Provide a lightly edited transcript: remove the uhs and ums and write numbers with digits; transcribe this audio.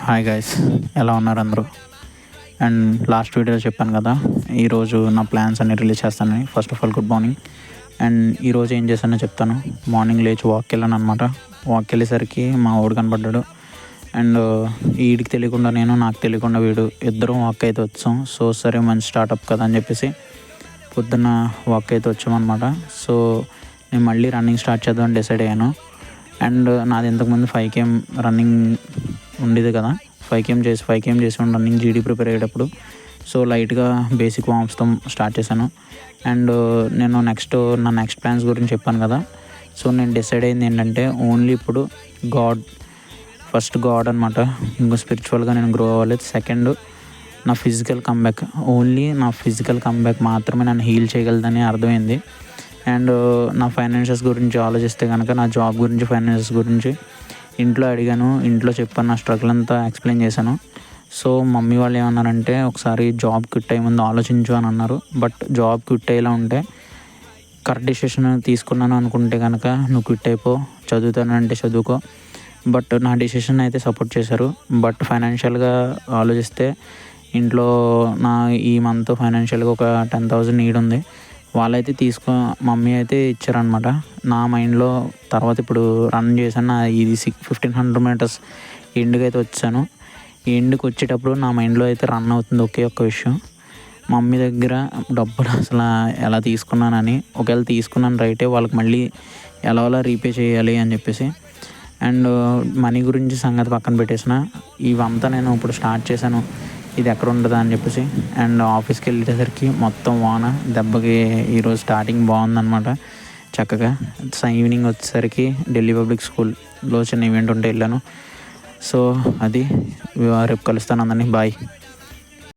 Hi guys, ఎలా ఉన్నారు అందరూ? అండ్ లాస్ట్ వీడియోలో చెప్పాను కదా, ఈరోజు నా ప్లాన్స్ అన్ని రిలీజ్ చేస్తానని. First of all good morning. And ఈరోజు ఏం చేశానో చెప్తాను. మార్నింగ్ లేచి వాక్కి వెళ్ళాను అనమాట. వాక్కి వెళ్ళేసరికి మా వాడు కనపడ్డాడు. అండ్ వీడికి తెలియకుండా నాకు తెలియకుండా వీడు ఇద్దరం వాక్ అయితే వచ్చాం. సో సరే మంచి స్టార్ట్అప్ కదా అని చెప్పేసి పొద్దున్న వాక్ అయితే వచ్చామన్నమాట. సో నేను మళ్ళీ రన్నింగ్ స్టార్ట్ చేద్దామని డిసైడ్ అయ్యాను. అండ్ నాది ఇంతకుముందు 5km రన్నింగ్ ఉండేది కదా, 5km చేసి రన్నింగ్ జీడీ ప్రిపేర్ అయ్యేటప్పుడు. సో లైట్గా బేసిక్ వామ్స్తో స్టార్ట్ చేశాను. అండ్ నేను నా నెక్స్ట్ ప్లాన్స్ గురించి చెప్పాను కదా. సో నేను డిసైడ్ అయింది ఏంటంటే, ఓన్లీ ఇప్పుడు ఫస్ట్ గాడ్ అనమాట. ఇంకా స్పిరిచువల్గా నేను గ్రో అవ్వాలి. సెకండ్ నా ఫిజికల్ కంబ్యాక్ మాత్రమే నన్ను హీల్ చేయగలదని అర్థమైంది. అండ్ నా ఫైనాన్షియల్స్ గురించి ఆలోచిస్తే కనుక, నా జాబ్ గురించి, ఫైనాన్షియల్స్ గురించి ఇంట్లో అడిగాను. ఇంట్లో చెప్పాను, నా స్ట్రగుల్ అంతా ఎక్స్ప్లెయిన్ చేశాను. సో మమ్మీ వాళ్ళు ఏమన్నారంటే, ఒకసారి జాబ్ క్విట్ అయ్యే ముందు ఆలోచించు అని అన్నారు. బట్ జాబ్ క్విట్ అయ్యేలా ఉంటే కరెక్ట్ డెసిషన్ తీసుకున్నాను అనుకుంటే కనుక నువ్వు క్విట్ అయిపో, చదువుతానంటే చదువుకో. బట్ నా డెసిషన్ అయితే సపోర్ట్ చేశారు. బట్ ఫైనాన్షియల్గా ఆలోచిస్తే ఇంట్లో ఈ మంత్ ఫైనాన్షియల్గా ఒక 10,000 నీడ్ ఉంది. వాళ్ళైతే మమ్మీ అయితే ఇచ్చారనమాట. నా మైండ్లో తర్వాత ఇప్పుడు రన్ చేశాను. ఇది 1500 మీటర్స్ ఎండ్కి అయితే వచ్చాను. ఎండ్కి వచ్చేటప్పుడు నా మైండ్లో అయితే రన్ అవుతుంది ఒకే ఒక్క విషయం, మమ్మీ దగ్గర డబ్బులు అసలు ఎలా తీసుకున్నానని. ఒకవేళ తీసుకున్నాను రైటే, వాళ్ళకి మళ్ళీ ఎలా రీపే చేయాలి అని చెప్పేసి. అండ్ మనీ గురించి సంగతి పక్కన పెట్టేసిన, ఇవంతా నేను ఇప్పుడు స్టార్ట్ చేశాను, ఇది ఎక్కడ ఉంటుందా అని చెప్పేసి. అండ్ ఆఫీస్కి వెళ్ళేసరికి మొత్తం వాన దెబ్బకి ఈరోజు స్టార్టింగ్ బాగుందన్నమాట చక్కగా. ఈవినింగ్ వచ్చేసరికి ఢిల్లీ పబ్లిక్ స్కూల్లో చిన్న ఈవెంట్ ఉంటే వెళ్ళాను. సో అది రేపు కలుస్తాను అందరినీ. బాయ్.